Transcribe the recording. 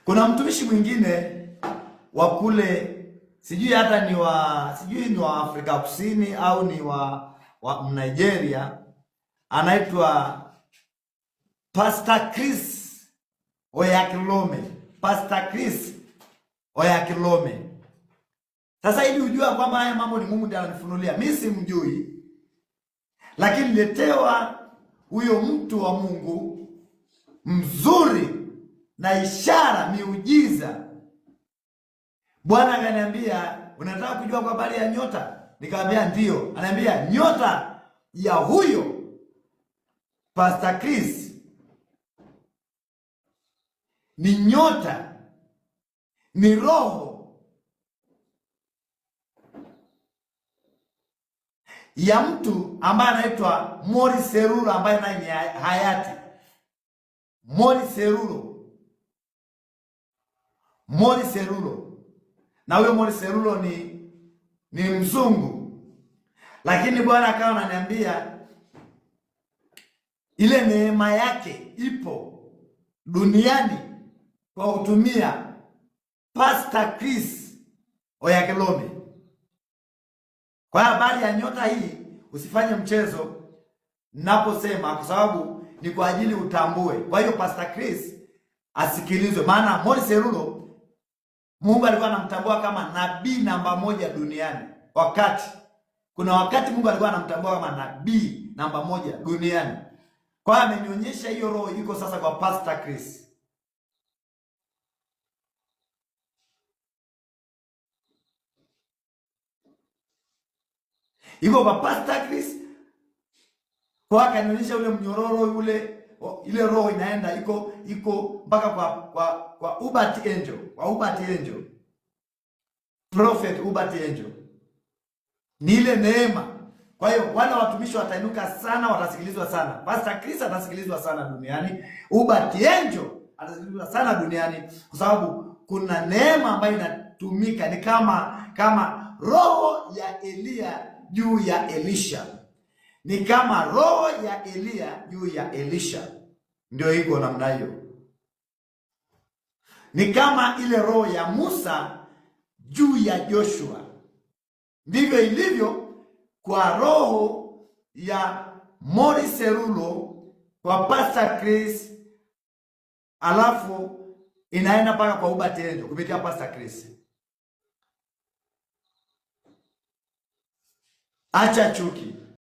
Kuna mtumishi mwingine wa kule, sijui ni wa Afrika Kusini au ni wa Nigeria, anaitwa Pastor Chris Oyakhilome. Pastor Chris Oyakhilome. Sasa ili ujua kwamba haya mambo ni Mungu ndiye ananifunulia. Mimi simjui. Lakini letewa huyo mtu wa Mungu mzuri na ishara, miujiza. Bwana akaniambia, unataka kujua kwa habari ya nyota? Nikamwambia ndio. Ananiambia nyota ya huyo Pastor Chris ni nyota, ni roho ya mtu ambaye anaitwa Morris Cerullo, ambaye naye ni hayati. Morris Cerullo. Na huyo Morris Cerullo ni mzungu. Lakini Bwana akawa ananiambia ile neema yake ipo duniani kwa kutumia Pastor Chris Oyakhilome. Kwa habari ya nyota hii usifanye mchezo naposema, kwa sababu ni kwa ajili utambue. Kwa hiyo Pastor Chris asikilizwe, maana Morris Cerullo Mungu alikuwa anamtambua kama nabii namba 1 duniani. Kuna wakati Mungu alikuwa anamtambua kama nabii namba 1 duniani. Kwa hiyo amenionyesha hiyo roho iko sasa kwa Pastor Chris. Iko kwa Pastor Chris. Kwa akanionyesha ule mnyororo ile roho inaenda iko mpaka kwa Hubert Angel. Prophet Hubert Angel. Ni ile neema. Kwa hiyo wale watumishi watainuka sana, watasikilizwa sana. Pastor Chris atasikilizwa sana duniani. Hubert Angel atasikilizwa sana duniani kwa sababu kuna neema ambayo inatumika, ni kama roho ya Elia juu ya Elisha. Ni kama roho ya Elia juu ya Elisha. Ndio iko namna hiyo. Ni kama ile roho ya Musa juu ya Joshua. Ndivyo ilivyo kwa roho ya Morris Cerullo kwa Pastor Chris, alafu inaenda mpaka kwa Hubert Angel kupitia Pastor Chris. Acha chuki.